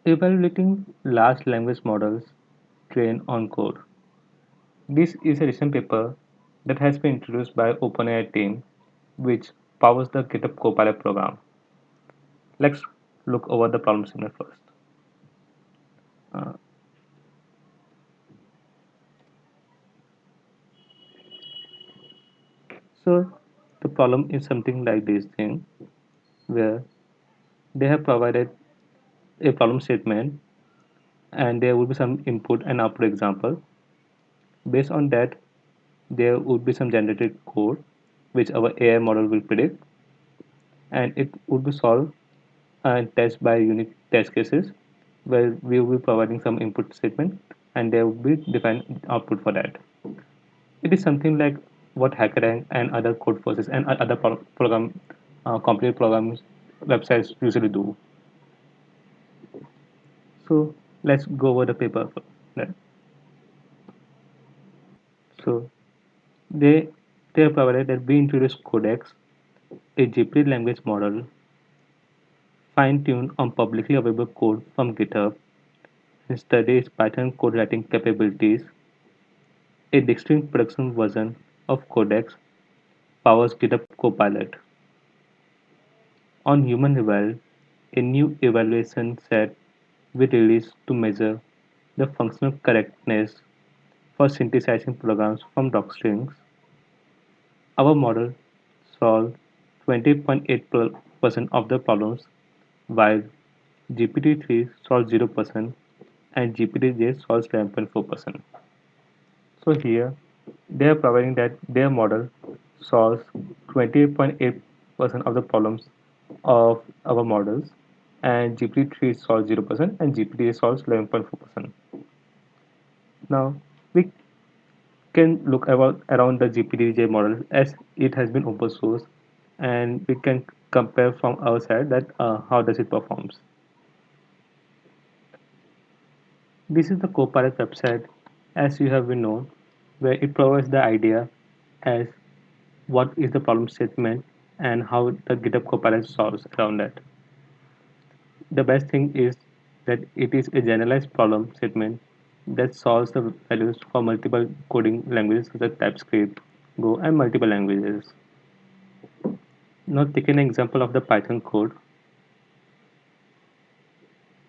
Evaluating large language models trained on code. This is a recent paper that has been introduced by OpenAI team, which powers the GitHub Copilot program. Let's look over the problem statement first. Uh, so the problem is something like this thing, where they have provided a problem statement and there will be some input and output example. Based on that, there would be some generated code which our AI model will predict, and it would be solved and test by unit test cases where we will be providing some input statement and there will be defined output for that. It is something like what HackerRank and other code forces and other program complicated programs websites usually do. So let's go over the paper. Right? So they they have provided that we introduce Codex, a GPT language model fine-tuned on publicly available code from GitHub and studies Python code writing capabilities. A distinct production version of Codex powers GitHub Copilot. On HumanEval, a new evaluation set we released to measure the functional correctness for synthesizing programs from docstrings. Our model solved 20.8% of the problems, while GPT-3 solves 0% and GPT-J solves 11.4%. So here they are providing that their model solves 28.8% of the problems of our models, and GPT-3 solves 0% and GPT solves 11.4%. Now we can look about around the GPT-J model as it has been open source, and we can compare from our side that how does it performs. This is the Copilot website as you have been known, where it provides the idea as what is the problem statement and how the GitHub Copilot solves around that. The best thing is that it is a generalized problem statement that solves the values for multiple coding languages such as TypeScript, Go, and multiple languages. Now, take an example of the Python code.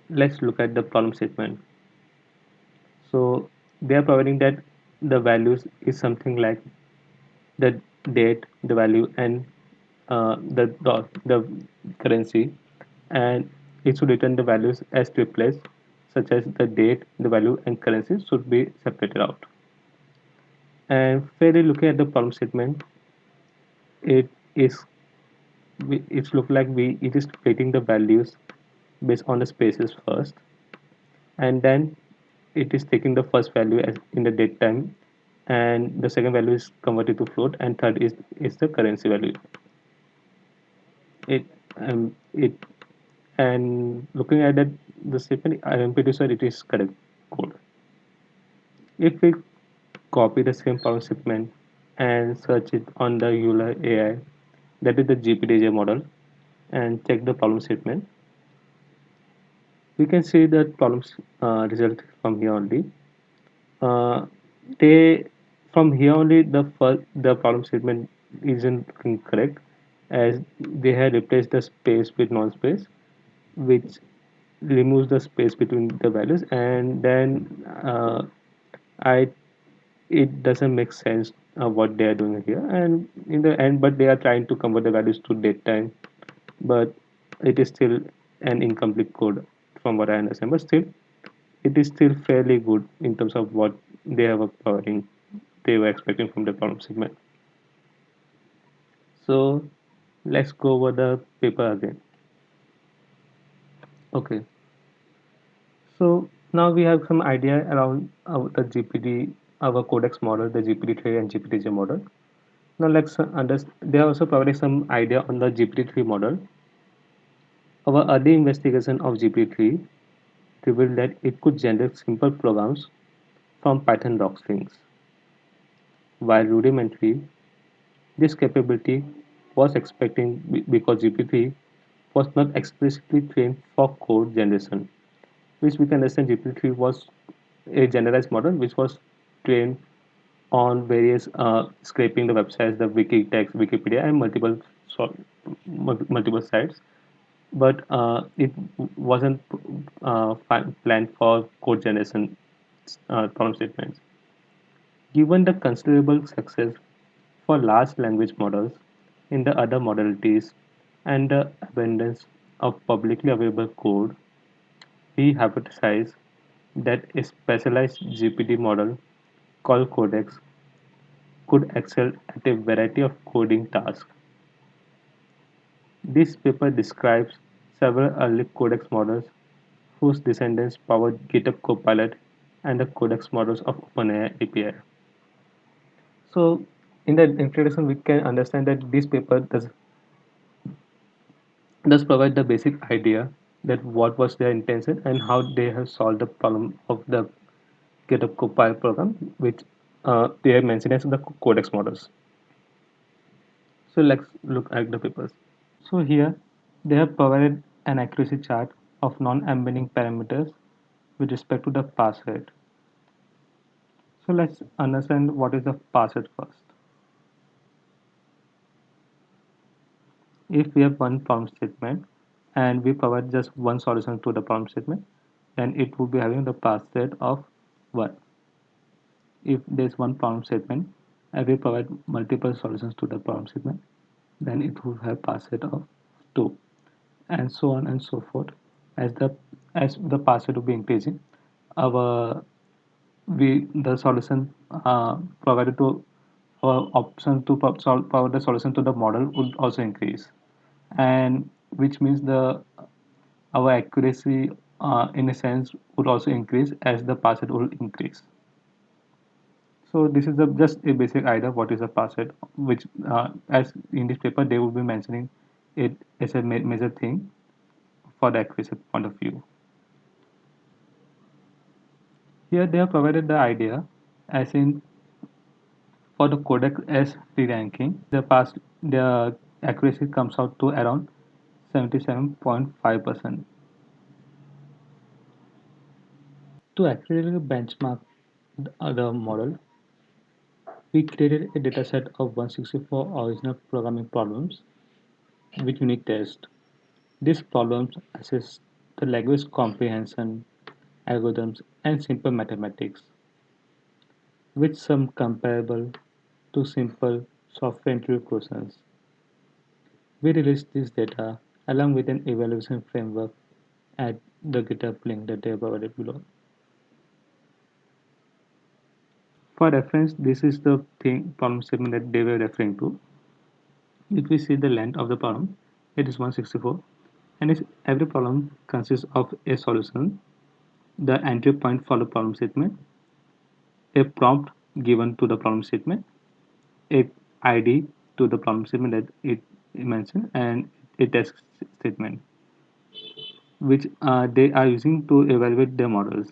Let's look at the problem statement. So, they are providing that the values is something like the date, the value, and the currency, and it should return the values as triplets, such as the date, the value, and currency should be separated out. And fairly looking at the problem statement, it is it's look like we it is creating the values based on the spaces first, and then it is taking the first value as in the date time, and the second value is converted to float, and third is the currency value. It and looking at that the statement, I am pretty sure it is correct code. If we copy the same problem statement and search it on the Euler AI, that is the GPTJ model, and check the problem statement, we can see that problems result from here only. Uh, they from here only the problem statement isn't correct, as they have replaced the space with non-space, which removes the space between the values, and then I it doesn't make sense what they are doing here, and in the end, but they are trying to convert the values to date time, but it is still an incomplete code from what I understand, but still it is still fairly good in terms of what they were expecting from the problem segment. So let's go over the paper again. Okay, so now we have some idea around the GPT, our codex model, the GPT-3 and GPT-J model. Now let's understand. They also provided some idea on the GPT-3 model. Our early investigation of GPT-3 revealed that it could generate simple programs from Python docstrings. While rudimentary, this capability was expecting because GPT-3 was not explicitly trained for code generation. which we can understand GPT-3 was a generalized model which was trained on various scraping the websites, the Wikitext, Wikipedia, and so, multiple sites. But it wasn't planned for code generation problem statements. Given the considerable success for large language models in the other modalities and the abundance of publicly available code, we hypothesized that a specialized GPT model called Codex could excel at a variety of coding tasks. This paper describes several early Codex models whose descendants powered GitHub Copilot and the Codex models of OpenAI API. So, in the introduction, we can understand that this paper does provide the basic idea that what was their intention and how they have solved the problem of the GitHub Copilot program, which they have mentioned as the Codex models. So let's look at the papers. So here they have provided an accuracy chart of non-embedding parameters with respect to the pass rate. So let's understand what is the pass rate first. If we have one problem statement and we provide just one solution to the problem statement, then it will be having the pass rate of 1. If there's one problem statement and we provide multiple solutions to the problem statement, then it will have pass rate of 2, and so on and so forth. As the pass rate will be increasing, our we the solution provided to our option to provide the solution to the model would also increase, and which means the our accuracy in a sense would also increase as the pass rate will increase. So this is just a basic idea of what is a pass rate, which as in this paper they will be mentioning it as a major thing for the accuracy point of view. Here they have provided the idea as in for the Codex S re-ranking, the accuracy comes out to around 77.5%. To accurately benchmark the other model, we created a dataset of 164 original programming problems with unique tests. These problems assess the language comprehension, algorithms, and simple mathematics, with some comparable to simple software interview questions. We released this data along with an evaluation framework at the GitHub link that they have provided below. For reference, this is the problem statement that they were referring to. If we see the length of the problem, it is 164, and every problem consists of a solution, the entry point for the problem statement, a prompt given to the problem statement, a ID to the problem statement that it mentioned, and a test statement, which they are using to evaluate their models.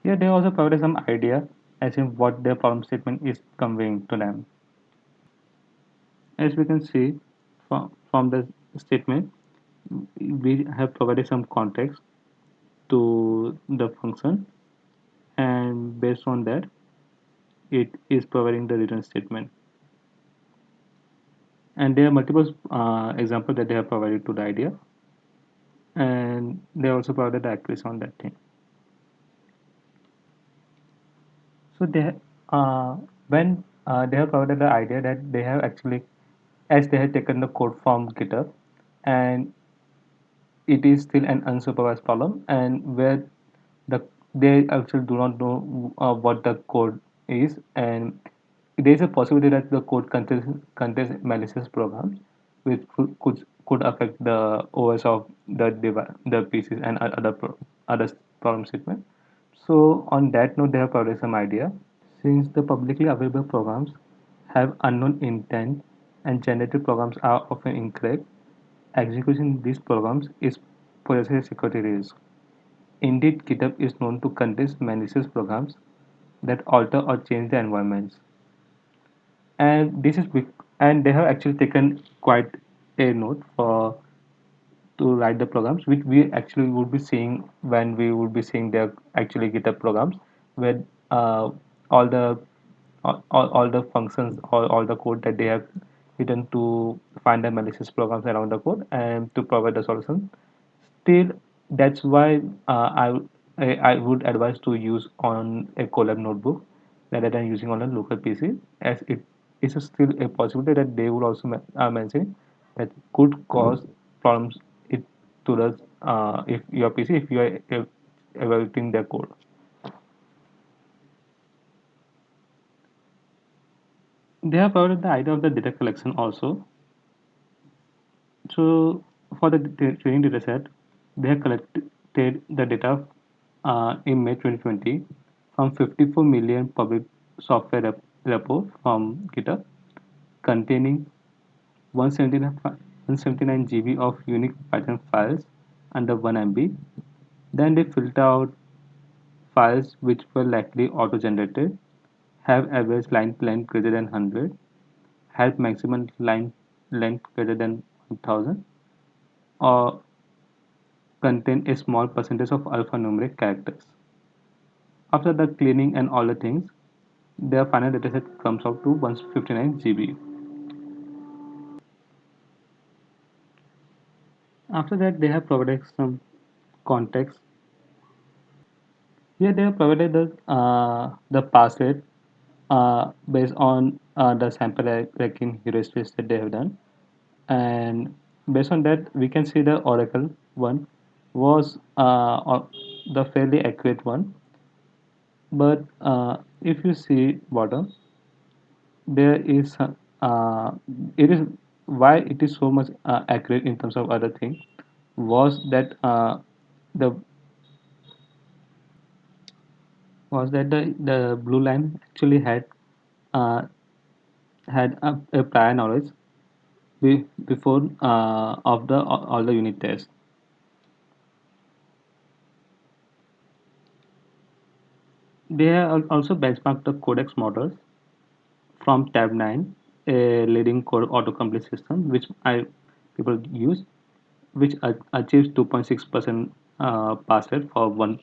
Here they also provided some idea as in what their problem statement is conveying to them. As we can see from the statement, we have provided some context to the function, and based on that it is providing the return statement, and there are multiple examples that they have provided to the idea, and they also provided the accuracy on that thing. So when they have provided the idea that they have actually, as they have taken the code from GitHub, and it is still an unsupervised problem, and where the they actually do not know what the code is, and there is a possibility that the code contains malicious programs which could affect the OS of the PCs and other problem statement. So on that note, they have provided some idea. Since the publicly available programs have unknown intent and generated programs are often incorrect, execution these programs is poses a security risk. Indeed, GitHub is known to contain malicious programs that alter or change the environments, and this is and they have actually taken quite a note for to write the programs, which we actually would be seeing when we would be seeing their actually GitHub programs, where uh, all the all the functions, all the code that they have written to find the malicious programs around the code and to provide the solution. Still, that's why I would advise to use on a Colab notebook rather than using on a local PC, as it is still a possibility that they would also mention that could cause problems it to the if your PC if you are evaluating their code. They have provided the idea of the data collection also. So for the training data set, they have collected the data in May 2020 from 54 million public software repo from GitHub containing 179 GB of unique Python files under 1 MB. Then they filter out files which were likely auto-generated, have average line length greater than 100, have maximum line length greater than 1000, or contain a small percentage of alphanumeric characters. After the cleaning and all the things, their final dataset comes out to 159 GB. After that, they have provided some context. Here, they have provided the pass rate based on the sample ranking heuristics that they have done, and based on that, we can see the Oracle one was the fairly accurate one. But if you see bottom, there is it is why it is so much accurate in terms of other thing was that the the blue line actually uh, had a prior knowledge before of the all the unit tests. They have also benchmarked the codex models from tab 9, a leading code autocomplete system which I people use, which achieves 2.6% pass rate for one,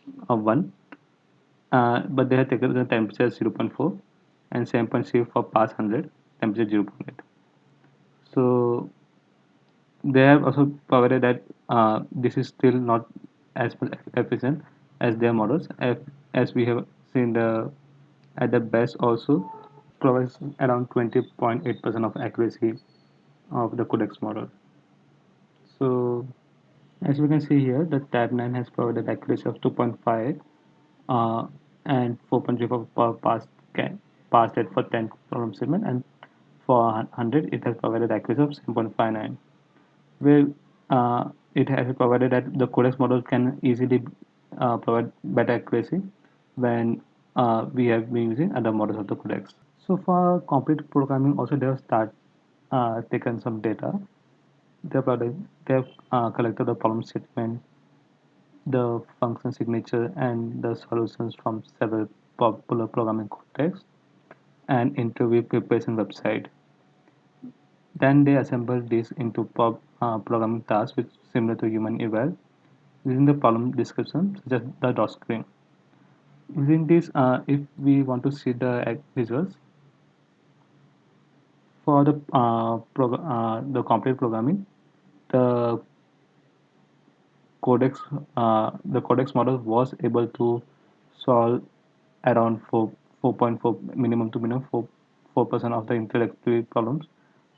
but they have taken the temperature 0.4 and 7.0 for pass 100, temperature 0.8. So they have also provided that this is still not as efficient as their models, as we have seen the at the best also provides around 20.8% of accuracy of the codex model. So as we can see here, the tab 9 has provided accuracy of 2.5 uh, and 4.0 per pass rate for 10 problem statement, and for 100 it has provided accuracy of 7.59, where it has provided that the codex model can easily provide better accuracy when we have been using other models of the codex. So for complete programming also they have taken some data. They have collected the problem statement, the function signature, and the solutions from several popular programming contexts and interview preparation website. Then they assemble this into programming tasks which similar to human eval using the problem description such as the dot string. Using this, if we want to see the results for the complete programming, the the codex model was able to solve around 4.4 minimum to minimum 4% of the introductory problems,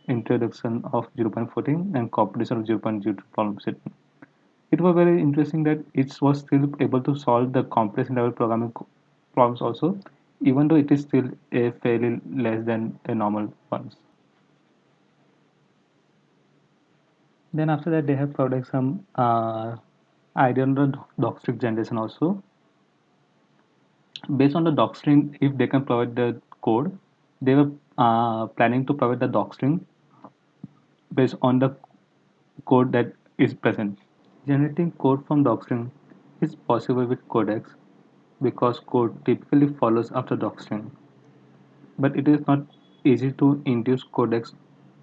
introduction of 0.14 and completion of 0.02 problem set. It was very interesting that it was still able to solve the complex level programming problems also, even though it is still a fairly less than a normal ones. Then after that, they have provided some idea on the docstring generation also. Based on the docstring, if they can provide the code, they were planning to provide the docstring based on the code that is present. Generating code from docstring is possible with codecs because code typically follows after docstring, but it is not easy to induce codecs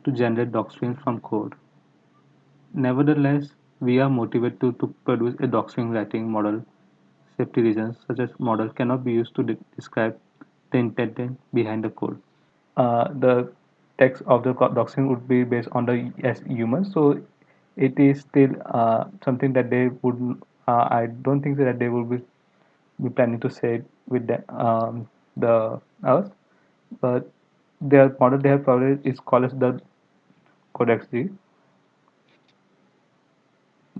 to generate docstrings from code. Nevertheless, we are motivated to produce a doxing writing model. Safety reasons such as model cannot be used to describe the intent behind the code. The text of the doxing would be based on the as humans, so it is still something that they would. I don't think that they will be planning to say it with the us, but their model they have provided is called as the Codex G.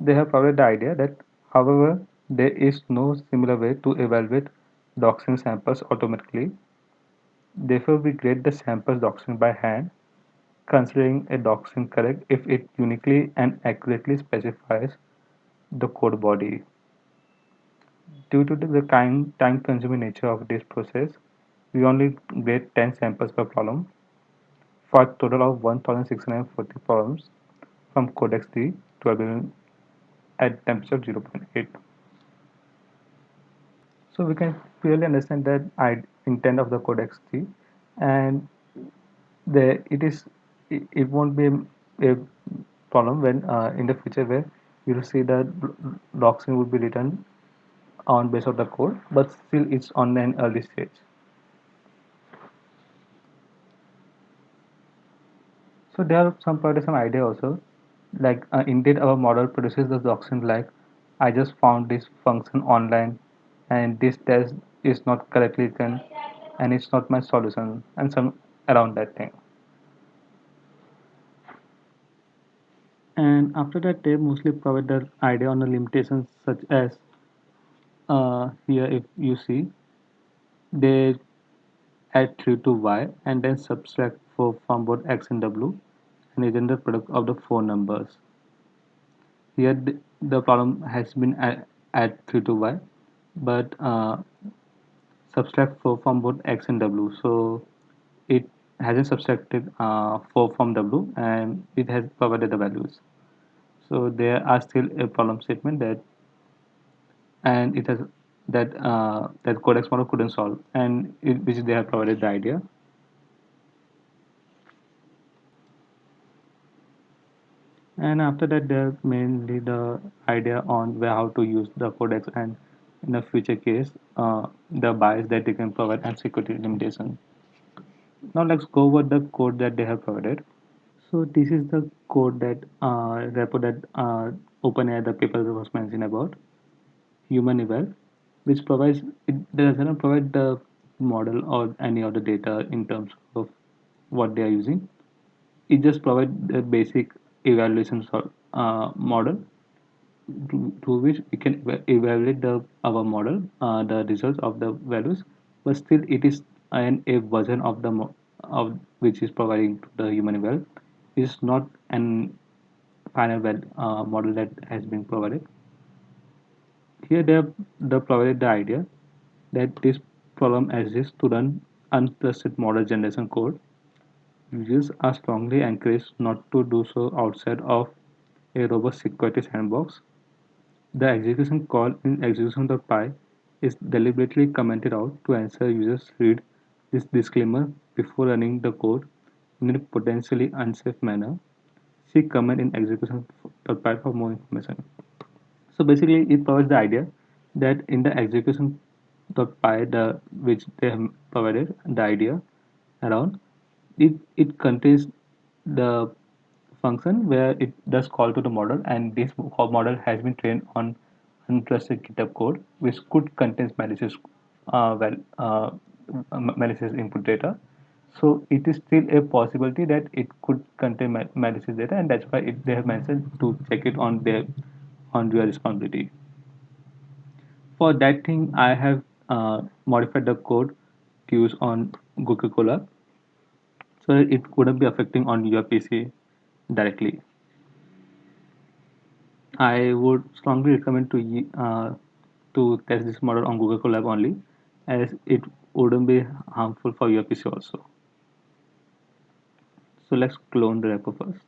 They have provided the idea that, however, there is no similar way to evaluate doxing samples automatically. Therefore, we grade the samples doxing by hand, considering a doxing correct if it uniquely and accurately specifies the code body. Due to the time-consuming nature of this process, we only grade 10 samples per problem for a total of 1640 problems from Codex D 12 at temperature 0.8. So we can clearly understand that intent of the Codex D, and it is it won't be a problem when in the future where you will see that doxing will be written on base of the code, but still it's on an early stage. So there are some idea also, like indeed our model produces the doxing like I just found this function online, and this test is not correctly done, and it's not my solution, and some around that thing. And after that, they mostly provide the idea on the limitations such as here if you see they add 3 to y and then subtract 4 from both x and w and return the product of the four numbers. Here the problem has been add 3 to y, but subtract 4 from both x and w. So it hasn't subtracted 4 from w and it has provided the values. So there are still a problem statement that and it has that codex model couldn't solve, and which they have provided the idea. And after that, there's mainly the idea on where how to use the codex and in a future case, the bias that they can provide and security limitation. Now let's go over the code that they have provided. So this is the code that repo that OpenAI the paper was mentioned about human eval, which provides it doesn't provide the model or any other data in terms of what they are using. It just provides the basic evaluation model to which we can evaluate the our model, the results of the values, but still it is a version of the of which is providing to the human eval. Is not an final model that has been provided. Here they provided the idea that this problem exists to run untrusted model generation code. Users are strongly encouraged not to do so outside of a robust security sandbox. The execution call in execution.py is deliberately commented out to ensure users read this disclaimer before running the code in a potentially unsafe manner. See comment in execution.py for more information. So basically, it provides the idea that in the execution.py, which they have provided the idea around, it contains the function where it does call to the model, and this model has been trained on untrusted GitHub code, which could contain malicious, malicious input data. So it is still a possibility that it could contain malicious data, and that's why they have mentioned to check it on your responsibility. For that thing, I have modified the code to use on Google Colab, so it couldn't be affecting on your PC directly. I would strongly recommend to test this model on Google Colab only, as it wouldn't be harmful for your PC also. So let's clone the repo first.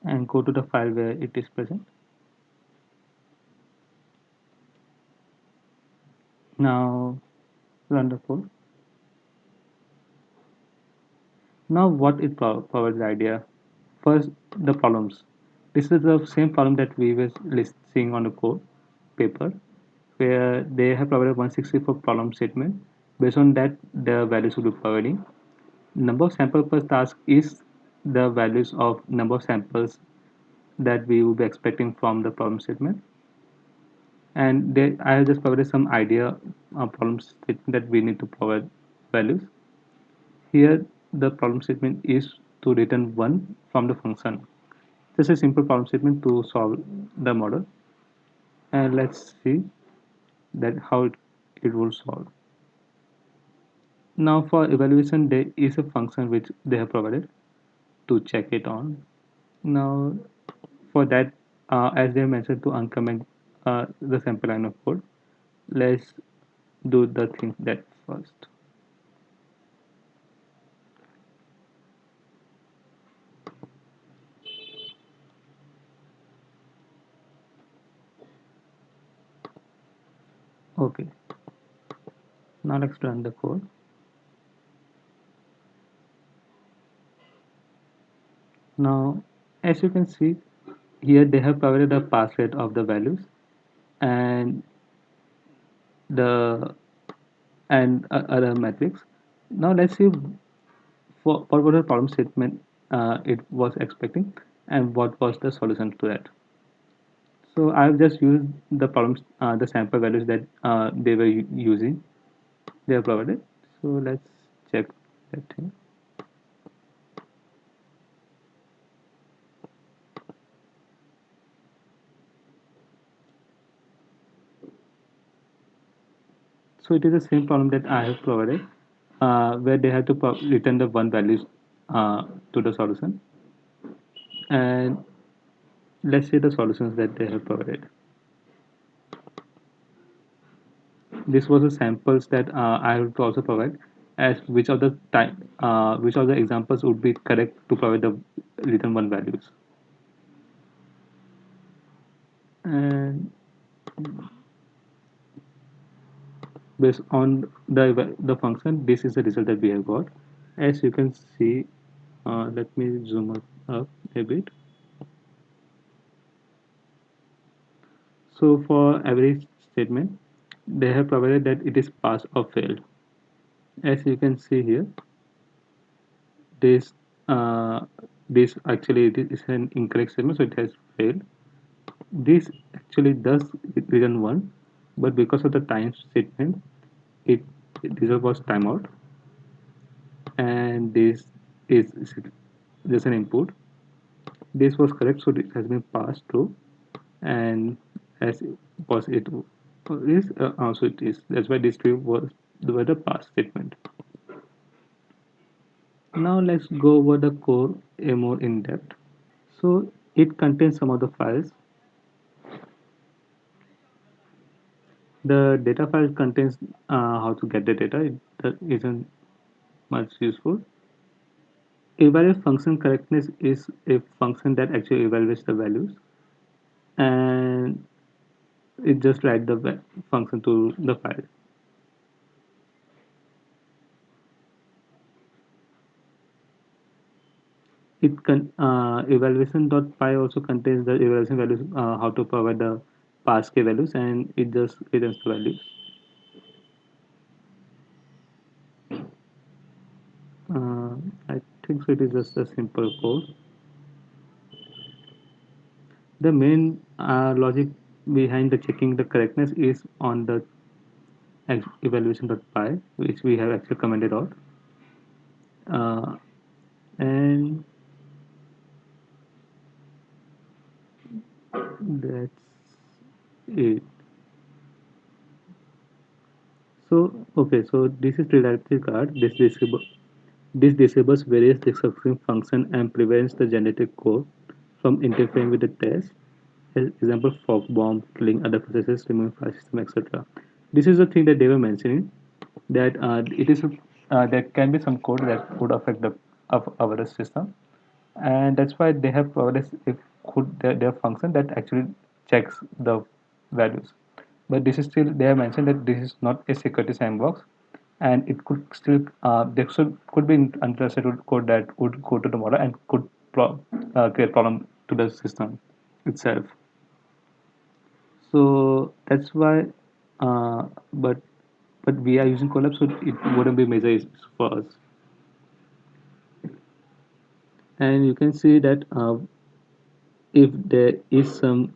and go to the file where it is present. Now run the code. Now what it provides the idea. First, the problems. This is the same problem that we were seeing on the code paper, where they have provided 164 problem statement. Based on that, the values will be providing. Number of sample per task is the values of number of samples that we will be expecting from the problem statement. And they, I have just provided some idea of problem statement that we need to provide values. Here, the problem statement is to return one from the function. This is a simple problem statement to solve the model, and let's see that how it will solve. Now for evaluation, there is a function which they have provided to check it on. Now for that, as they mentioned to uncomment the sample line of code, let's do the thing that first. Okay, now let's run the code. Now as you can see here, they have provided the pass rate of the values and the other metrics. Now let's see for what was the problem statement it was expecting and what was the solution to that. So I've just used the problems, the sample values that they were using. They are provided. So let's check that thing. So it is the same problem that I have provided, where they have to return the one values to the solution. And let's see the solutions that they have provided. This was the samples that I have to also provide as which of the examples would be correct to provide the return one values. And based on the function, this is the result that we have got. As you can see, let me zoom up a bit. So for every statement, they have provided that it is pass or failed. As you can see here, this uh, this actually it is an incorrect statement, so it has failed. This actually does return one, but because of the time statement, it result was timeout, and this is just an input. This was correct, so it has been passed through, and as was it is also it is. That's why this three was the pass statement. Now let's go over the core a more in depth. So it contains some of the files. The data file contains how to get the data. That isn't much useful. Evaluate function correctness is a function that actually evaluates the values, and it just write the function to the file. It can evaluation.py also contains the evaluation values, how to provide the passkey values, and it just returns the values. Uh, I think so. It is just a simple code. The main logic behind the checking the correctness is on the evaluation.py, which we have actually commented out. Uh, and that's it. So okay, so this is predictive card. This disables various disrupting function and prevents the generated code from interfering with the test. As example, fork bomb, killing other processes, removing file system, etc. This is the thing that they were mentioning, that it is there can be some code that would affect the of our system. and that's why they have provided a their function that actually checks the values. But this is still they have mentioned that this is not a security sandbox, and it could still there could be untrusted code that would go to the model and could create problem to the system itself. So that's why, uh, but we are using Colab, so it wouldn't be major issues for us. And you can see that if there is some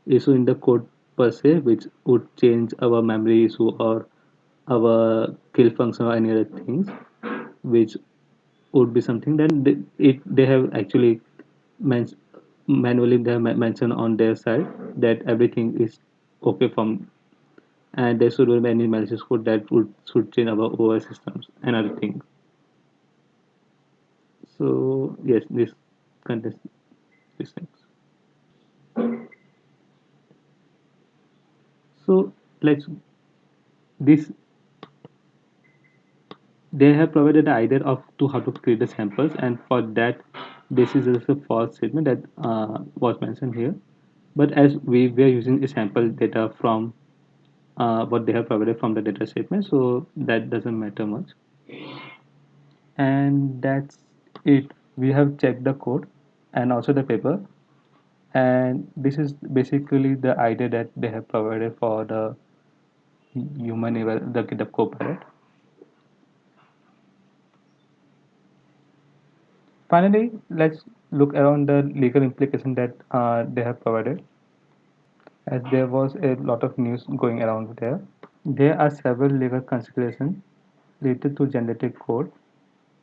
issue in the code per se, which would change our memory issue or our kill function or any other things, which would be something, then they have actually men- manually they have mentioned on their side that everything is okay from, and there should be any malicious code that would should change our OS systems and other things. So yes, this contains these things. So let's this they have provided the idea of to how to create the samples, and for that this is just a false statement that was mentioned here. But as we were using a sample data from what they have provided from the data statement, so that doesn't matter much. And that's it. We have checked the code and also the paper, and this is basically the idea that they have provided for the the GitHub Copilot. Finally, let's look around the legal implication that they have provided, as there was a lot of news going around there. There are several legal considerations related to generative code.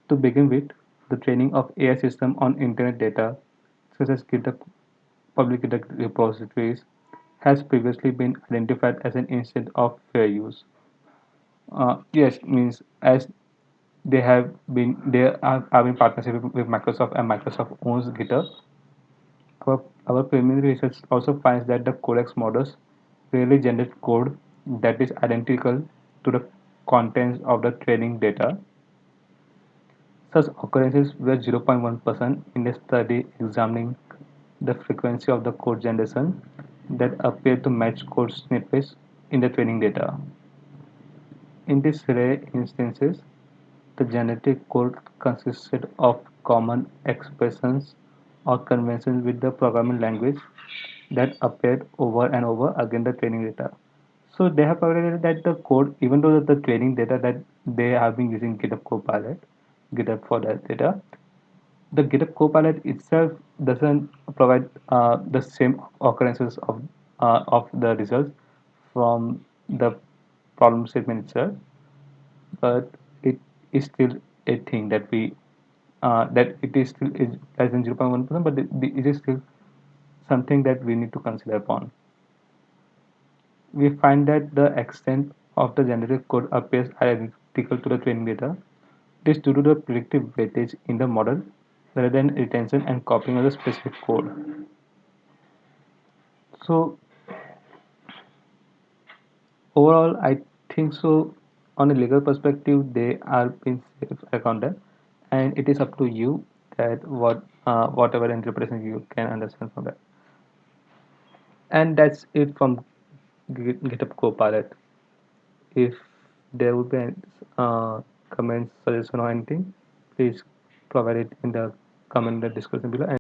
To begin with, the training of AI system on internet data, such as GitHub, public GitHub repositories, has previously been identified as an instance of fair use. Yes, means as they are in partnership with Microsoft, and Microsoft owns GitHub. Our preliminary research also finds that the codex models rarely generate code that is identical to the contents of the training data. Such occurrences were 0.1% in a study examining the frequency of the code generation that appeared to match code snippets in the training data. In these rare instances, the genetic code consisted of common expressions or conventions with the programming language that appeared over and over again the training data. So they have provided that the code, even though the training data that they have been using GitHub Copilot, GitHub for that data, the GitHub Copilot itself doesn't provide the same occurrences of the results from the problem statement itself, but it is still a thing that we that it is still is less than 0.1%, but it is still something that we need to consider upon. We find that the extent of the generated code appears identical to the training data. It is due to the predictive weightage in the model rather than retention and copying of the specific code. So overall, I think so. On a legal perspective, they are being safe accounted, and it is up to you that whatever interpretation you can understand from that. And that's it from GitHub Copilot. If there would be any, comments, suggestion, or anything, please provide it in the comment discussion below.